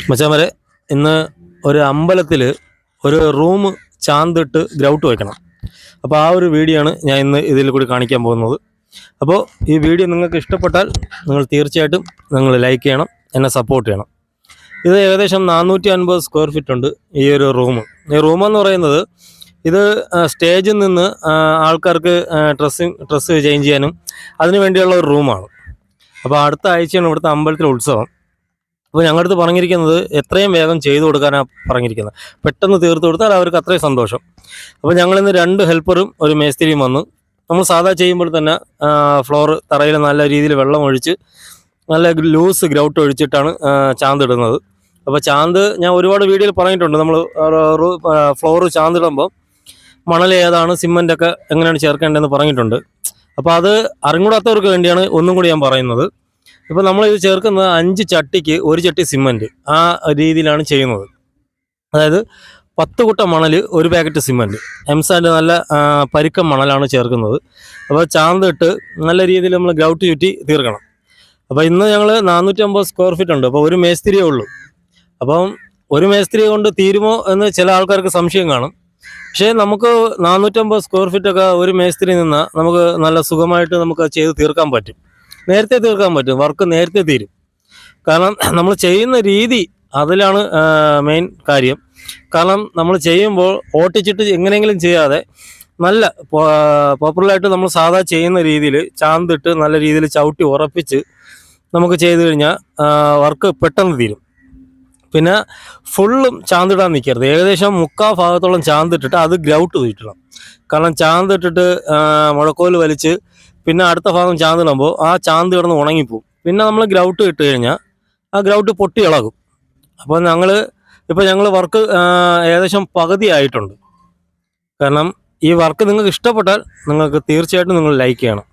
മച്ചാമാരെ, ഇന്ന് ഒരു അമ്പലത്തിൽ ഒരു റൂം ചാന്തിട്ട് ഗ്രൗട്ട് വയ്ക്കണം. അപ്പോൾ ആ ഒരു വീഡിയോ ആണ് ഞാൻ ഇന്ന് ഇതിൽ കൂടി കാണിക്കാൻ പോകുന്നത്. അപ്പോൾ ഈ വീഡിയോ നിങ്ങൾക്ക് ഇഷ്ടപ്പെട്ടാൽ നിങ്ങൾ തീർച്ചയായിട്ടും നിങ്ങൾ ലൈക്ക് ചെയ്യണം, എന്നെ സപ്പോർട്ട് ചെയ്യണം. ഇത് ഏകദേശം 450 സ്ക്വയർ ഫീറ്റ് ഉണ്ട് ഈ ഒരു റൂം. ഈ റൂമെന്ന് പറയുന്നത് ഇത് സ്റ്റേജിൽ നിന്ന് ആൾക്കാർക്ക് ഡ്രസ്സ് ചേഞ്ച് ചെയ്യാനും അതിന് വേണ്ടിയുള്ള ഒരു റൂമാണ്. അപ്പോൾ അടുത്ത ആഴ്ചയാണ് ഇവിടുത്തെ അമ്പലത്തിലെ ഉത്സവം. അപ്പോൾ ഞങ്ങളുടെ അടുത്ത് പറഞ്ഞിരിക്കുന്നത് എത്രയും വേഗം ചെയ്തു കൊടുക്കാനാണ് പറഞ്ഞിരിക്കുന്നത്. പെട്ടെന്ന് തീർത്ത് കൊടുത്താൽ അവർക്ക് അത്രയും സന്തോഷം. അപ്പോൾ ഞങ്ങളിന്ന് 2 ഹെൽപ്പറും ഒരു മേസ്തിരിയും വന്നു. നമ്മൾ സാധാ ചെയ്യുമ്പോൾ തന്നെ ഫ്ലോർ തറയിൽ നല്ല രീതിയിൽ വെള്ളം ഒഴിച്ച് നല്ല ലൂസ് ഗ്രൗട്ട് ഒഴിച്ചിട്ടാണ് ചാന്തിടുന്നത്. അപ്പോൾ ചാന്ത് ഞാൻ ഒരുപാട് വീഡിയോയിൽ പറഞ്ഞിട്ടുണ്ട്. നമ്മൾ ഫ്ലോർ ചാന്തിടുമ്പോൾ മണൽ ഏതാണ്, സിമൻ്റൊക്കെ എങ്ങനെയാണ് ചേർക്കേണ്ടതെന്ന് പറഞ്ഞിട്ടുണ്ട്. അപ്പോൾ അത് അറിഞ്ഞൂടാത്തവർക്ക് വേണ്ടിയാണ് ഒന്നും കൂടി ഞാൻ പറയുന്നത്. ഇപ്പോൾ നമ്മളിത് ചേർക്കുന്നത് 5 ചട്ടിക്ക് 1 ചട്ടി സിമൻറ്റ്, ആ രീതിയിലാണ് ചെയ്യുന്നത്. അതായത് 10 കുട്ട മണൽ 1 പാക്കറ്റ് സിമൻറ്റ്, എംസാൻഡ് നല്ല പരുക്കം മണലാണ് ചേർക്കുന്നത്. അപ്പോൾ ചാന്തിട്ട് നല്ല രീതിയിൽ നമ്മൾ ഗ്രൗട്ട് ചുറ്റി തീർക്കണം. അപ്പോൾ ഇന്ന് ഞങ്ങൾ 450 സ്ക്വയർ ഫീറ്റ് ഉണ്ട്. അപ്പോൾ ഒരു മേസ്തിരിയേ ഉള്ളൂ. അപ്പം ഒരു മേസ്തിരി കൊണ്ട് തീരുമോ എന്ന് ചില ആൾക്കാർക്ക് സംശയം കാണും. പക്ഷേ നമുക്ക് 450 സ്ക്വയർ ഫീറ്റൊക്കെ ഒരു മേസ്തിരി നിന്നാൽ നമുക്ക് നല്ല സുഖമായിട്ട് നമുക്ക് ചെയ്ത് തീർക്കാൻ പറ്റും. നേരത്തെ തീർക്കാൻ പറ്റും, വർക്ക് നേരത്തെ തീരും. കാരണം നമ്മൾ ചെയ്യുന്ന രീതി അതിലാണ് മെയിൻ കാര്യം. കാരണം നമ്മൾ ചെയ്യുമ്പോൾ ഓട്ടിച്ചിട്ട് എങ്ങനെയെങ്കിലും ചെയ്യാതെ നല്ല പോപ്പുലറായിട്ട് നമ്മൾ സാധാ ചെയ്യുന്ന രീതിയിൽ ചാന്തിട്ട് നല്ല രീതിയിൽ ചവിട്ടി ഉറപ്പിച്ച് നമുക്ക് ചെയ്ത് കഴിഞ്ഞാൽ വർക്ക് പെട്ടെന്ന് തീരും. പിന്നെ ഫുള്ളും ചാന്തിടാൻ നിൽക്കരുത്. ഏകദേശം 3/4 ഭാഗത്തോളം ചാന്തിട്ടിട്ട് അത് ഗ്രൗട്ട് തീറ്റണം. കാരണം ചാന്തിട്ടിട്ട് മുഴക്കോല് വലിച്ച് പിന്നെ അടുത്ത ഭാഗം ചാന്തിടുമ്പോൾ ആ ചാന്ത് കിടന്ന് ഉണങ്ങിപ്പോവും. പിന്നെ നമ്മൾ ഗ്രൗട്ട് ഇട്ട് കഴിഞ്ഞാൽ ആ ഗ്രൗട്ട് പൊട്ടി ഇളകും. അപ്പോൾ ഞങ്ങൾ വർക്ക് ഏകദേശം പകുതി ആയിട്ടുണ്ട്. കാരണം ഈ വർക്ക് നിങ്ങൾക്ക് ഇഷ്ടപ്പെട്ടാൽ നിങ്ങൾക്ക് തീർച്ചയായിട്ടും നിങ്ങൾ ലൈക്ക് ചെയ്യണം.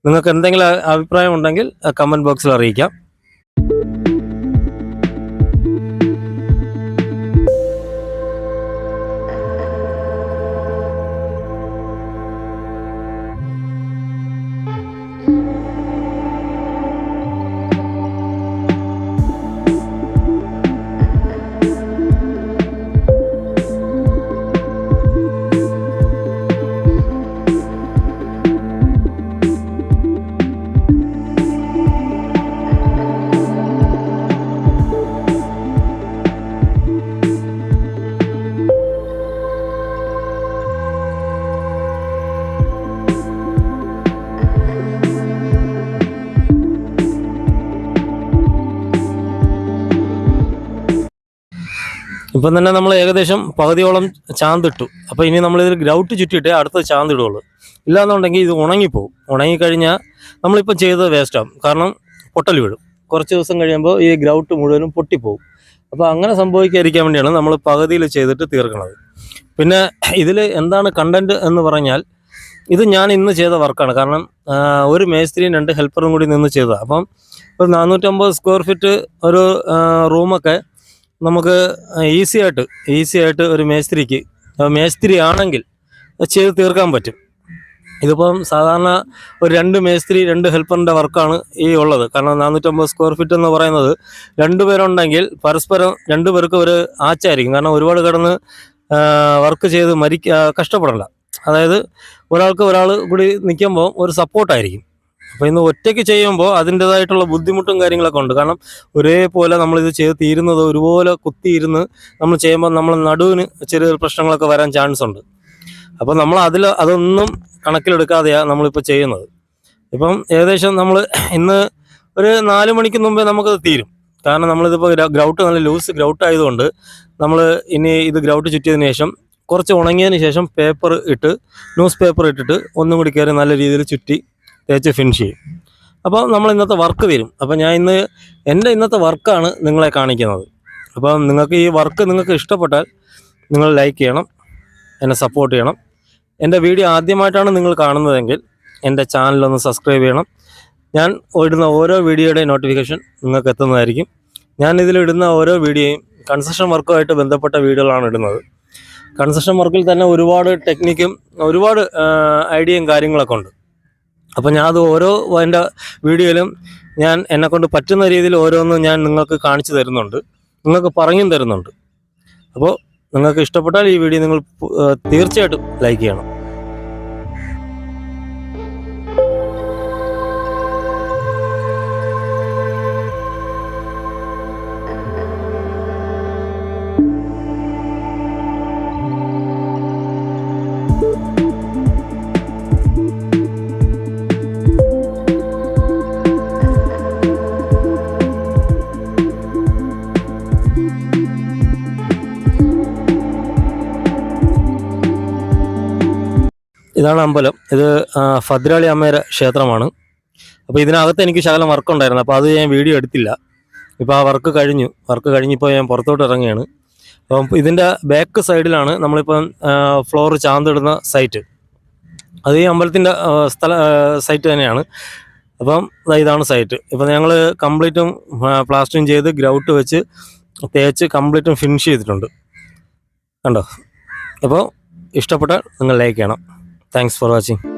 നിങ്ങൾക്ക് എന്തെങ്കിലും അഭിപ്രായം ഉണ്ടെങ്കിൽ കമൻറ്റ് ബോക്സിൽ അറിയിക്കാം. ഇപ്പം തന്നെ നമ്മൾ ഏകദേശം പകുതിയോളം ചാന്തിട്ടു. അപ്പോൾ ഇനി നമ്മളിതിൽ ഗ്രൗട്ട് ചുറ്റിയിട്ടേ അടുത്ത ചാന്തിടുള്ളൂ. ഇല്ലാന്നുണ്ടെങ്കിൽ ഇത് ഉണങ്ങിപ്പോവും. ഉണങ്ങിക്കഴിഞ്ഞാൽ നമ്മളിപ്പം ചെയ്തത് വേസ്റ്റാവും. കാരണം പൊട്ടൽ വീഴും. കുറച്ച് ദിവസം കഴിയുമ്പോൾ ഈ ഗ്രൗട്ട് മുഴുവനും പൊട്ടിപ്പോവും. അപ്പോൾ അങ്ങനെ സംഭവിക്കാതിരിക്കാൻ വേണ്ടിയാണ് നമ്മൾ പകുതിയിൽ ചെയ്തിട്ട് തീർക്കുന്നത്. പിന്നെ ഇതിൽ എന്താണ് കണ്ടൻറ്റ് എന്ന് പറഞ്ഞാൽ, ഇത് ഞാൻ ഇന്ന് ചെയ്ത വർക്കാണ്. കാരണം ഒരു മേസ്ത്രിയും 2 ഹെൽപ്പറും കൂടി നിന്ന് ചെയ്തതാണ്. അപ്പം ഒരു 450 സ്ക്വയർ ഫീറ്റ് ഒരു റൂമൊക്കെ നമുക്ക് ഈസി ആയിട്ട് ഒരു മേസ്തിരി ആണെങ്കിൽ ചെയ്ത് തീർക്കാൻ പറ്റും. ഇതിപ്പം സാധാരണ ഒരു 2 മേസ്തിരി 2 ഹെൽപ്പറിൻ്റെ വർക്കാണ് ഈ ഉള്ളത്. കാരണം 450 സ്ക്വയർ ഫീറ്റ് എന്ന് പറയുന്നത് 2 പേരുണ്ടെങ്കിൽ പരസ്പരം 2 പേർക്ക് ഒരു ആച്ചായിരിക്കും. കാരണം ഒരുപാട് കിടന്ന് വർക്ക് ചെയ്ത് കഷ്ടപ്പെടണ്ട. അതായത് ഒരാൾ കൂടി നിൽക്കുമ്പോൾ ഒരു സപ്പോർട്ടായിരിക്കും. അപ്പോൾ ഇന്ന് ഒറ്റയ്ക്ക് ചെയ്യുമ്പോൾ അതിൻ്റേതായിട്ടുള്ള ബുദ്ധിമുട്ടും കാര്യങ്ങളൊക്കെ ഉണ്ട്. കാരണം ഒരേപോലെ നമ്മളിത് ചെയ്ത് തീരുന്നത് ഒരുപോലെ കുത്തിയിരുന്ന് നമ്മൾ ചെയ്യുമ്പോൾ നമ്മൾ നടുവിന് ചെറിയ പ്രശ്നങ്ങളൊക്കെ വരാൻ ചാൻസ് ഉണ്ട്. അപ്പോൾ നമ്മൾ അതൊന്നും കണക്കിലെടുക്കാതെയാണ് നമ്മളിപ്പോൾ ചെയ്യുന്നത്. ഇപ്പം ഏകദേശം നമ്മൾ ഇന്ന് ഒരു 4 മണിക്ക് മുമ്പേ നമുക്കത് തീരും. കാരണം നമ്മളിതിപ്പോൾ ഗ്രൗട്ട് നല്ല ലൂസ് ഗ്രൗട്ട് ആയതുകൊണ്ട് നമ്മൾ ഇനി ഇത് ഗ്രൗട്ട് ചുറ്റിയതിന് ശേഷം കുറച്ച് ഉണങ്ങിയതിന് ശേഷം ന്യൂസ് പേപ്പർ ഇട്ടിട്ട് ഒന്നും കൂടി കയറി നല്ല രീതിയിൽ ചുറ്റി തേച്ച് ഫിനിഷ് ചെയ്യും. അപ്പോൾ നമ്മൾ ഇന്നത്തെ വർക്ക് തരും. അപ്പോൾ ഞാൻ എൻ്റെ ഇന്നത്തെ വർക്കാണ് നിങ്ങളെ കാണിക്കുന്നത്. അപ്പം നിങ്ങൾക്ക് ഈ വർക്ക് നിങ്ങൾക്ക് ഇഷ്ടപ്പെട്ടാൽ നിങ്ങൾ ലൈക്ക് ചെയ്യണം, എന്നെ സപ്പോർട്ട് ചെയ്യണം. എൻ്റെ വീഡിയോ ആദ്യമായിട്ടാണ് നിങ്ങൾ കാണുന്നതെങ്കിൽ എൻ്റെ ചാനലൊന്ന് സബ്സ്ക്രൈബ് ചെയ്യണം. ഞാൻ ഇടുന്ന ഓരോ വീഡിയോയുടെയും നോട്ടിഫിക്കേഷൻ നിങ്ങൾക്ക് എത്തുന്നതായിരിക്കും. ഞാൻ ഇതിലിടുന്ന ഓരോ വീഡിയോയും കൺസ്ട്രക്ഷൻ വർക്കുമായിട്ട് ബന്ധപ്പെട്ട വീഡിയോകളാണ് ഇടുന്നത്. കൺസ്ട്രക്ഷൻ വർക്കിൽ തന്നെ ഒരുപാട് ടെക്നിക്കും ഒരുപാട് ഐഡിയയും കാര്യങ്ങളൊക്കെ ഉണ്ട്. അപ്പോൾ ഞാൻ അത് ഓരോ എൻ്റെ വീഡിയോയിലും ഞാൻ എന്നെക്കൊണ്ട് പറ്റുന്ന രീതിയിൽ ഓരോന്നും ഞാൻ നിങ്ങൾക്ക് കാണിച്ചു തരുന്നുണ്ട്. നിങ്ങൾക്ക് പറഞ്ഞും തരുന്നുണ്ട്. അപ്പോൾ നിങ്ങൾക്ക് ഇഷ്ടപ്പെട്ടാൽ ഈ വീഡിയോ നിങ്ങൾ തീർച്ചയായിട്ടും ലൈക്ക് ചെയ്യണം. ഇതാണ് അമ്പലം. ഇത് ഭദ്രാളി അമ്മയുടെ ക്ഷേത്രമാണ്. അപ്പോൾ ഇതിനകത്ത് എനിക്ക് ശകലം വർക്ക് ഉണ്ടായിരുന്നു, അപ്പോൾ അത് ഞാൻ വീഡിയോ എടുത്തില്ല. ഇപ്പോൾ ആ വർക്ക് കഴിഞ്ഞിപ്പോൾ ഞാൻ പുറത്തോട്ട് ഇറങ്ങിയാണ്. അപ്പം ഇതിൻ്റെ ബാക്ക് സൈഡിലാണ് നമ്മളിപ്പം ഫ്ലോർ ചാന്തിടുന്ന സൈറ്റ്. അത് ഈ അമ്പലത്തിൻ്റെ സൈറ്റ് തന്നെയാണ്. അപ്പം ഇതാണ് സൈറ്റ്. ഇപ്പം ഞങ്ങൾ കംപ്ലീറ്റും പ്ലാസ്റ്ററിങ് ചെയ്ത് ഗ്രൗട്ട് വെച്ച് തേച്ച് കംപ്ലീറ്റും ഫിനിഷ് ചെയ്തിട്ടുണ്ട്. കണ്ടോ? അപ്പോൾ ഇഷ്ടപ്പെട്ടാൽ നിങ്ങൾ ലൈക്ക് ചെയ്യണം. Thanks for watching.